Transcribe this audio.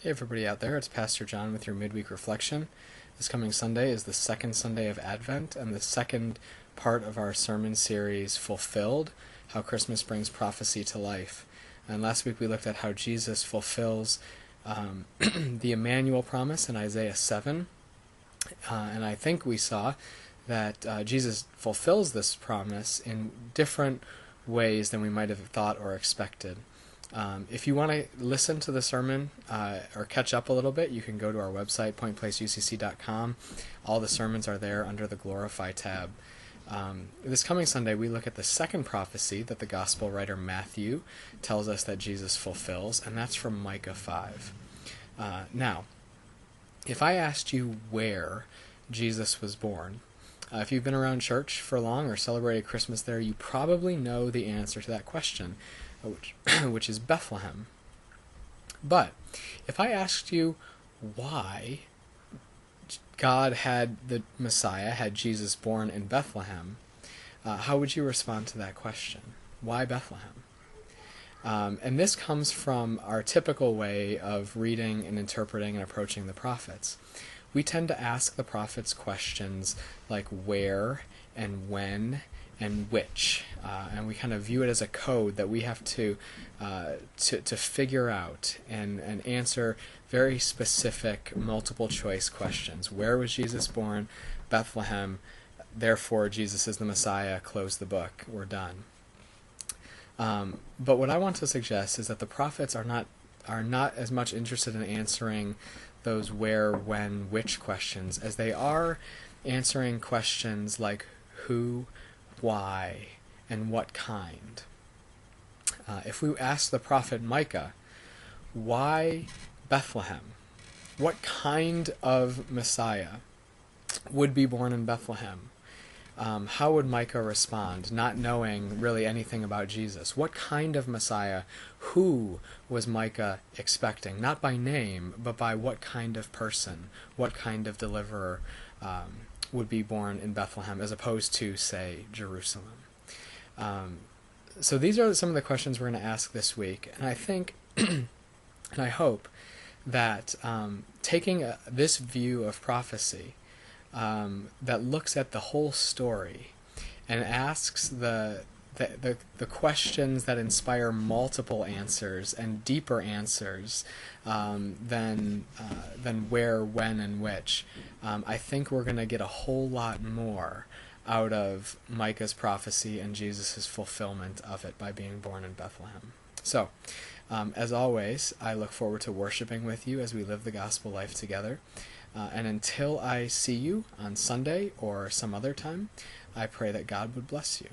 Hey everybody out there, it's Pastor John with your Midweek Reflection. This coming Sunday is the second Sunday of Advent and the second part of our sermon series, Fulfilled, How Christmas Brings Prophecy to Life. And last week we looked at how Jesus fulfills the Emmanuel promise in Isaiah 7. And I think we saw that Jesus fulfills this promise in different ways than we might have thought or expected. If you want to listen to the sermon or catch up a little bit, you can go to our website, pointplaceucc.com. All the sermons are there under the Glorify tab. This coming Sunday, we look at the second prophecy that the gospel writer Matthew tells us that Jesus fulfills, and that's from Micah 5. Now, if I asked you where Jesus was born, if you've been around church for long or celebrated Christmas there, you probably know the answer to that question, which is Bethlehem. But if I asked you why God had the Messiah, had Jesus born in Bethlehem, how would you respond to that question? Why Bethlehem? And this comes from our typical way of reading and interpreting and approaching the prophets. We tend to ask the prophets questions like where and when and which, and we kind of view it as a code that we have to figure out and answer very specific multiple choice questions. Where was Jesus born? Bethlehem. Therefore, Jesus is the Messiah. Close the book. We're done. But what I want to suggest is that the prophets are not as much interested in answering those where, when, which questions as they are answering questions like who, why, and what kind. If we ask the prophet Micah, why Bethlehem? What kind of Messiah would be born in Bethlehem? How would Micah respond, not knowing really anything about Jesus? What kind of Messiah? Who was Micah expecting? Not by name, but by what kind of person? What kind of deliverer would be born in Bethlehem as opposed to, say, Jerusalem? So these are some of the questions we're going to ask this week. And I think, and I hope, that taking this view of prophecy that looks at the whole story and asks the questions that inspire multiple answers and deeper answers than where, when, and which, I think we're going to get a whole lot more out of Micah's prophecy and Jesus' fulfillment of it by being born in Bethlehem. So, as always, I look forward to worshiping with you as we live the gospel life together. And until I see you on Sunday or some other time, I pray that God would bless you.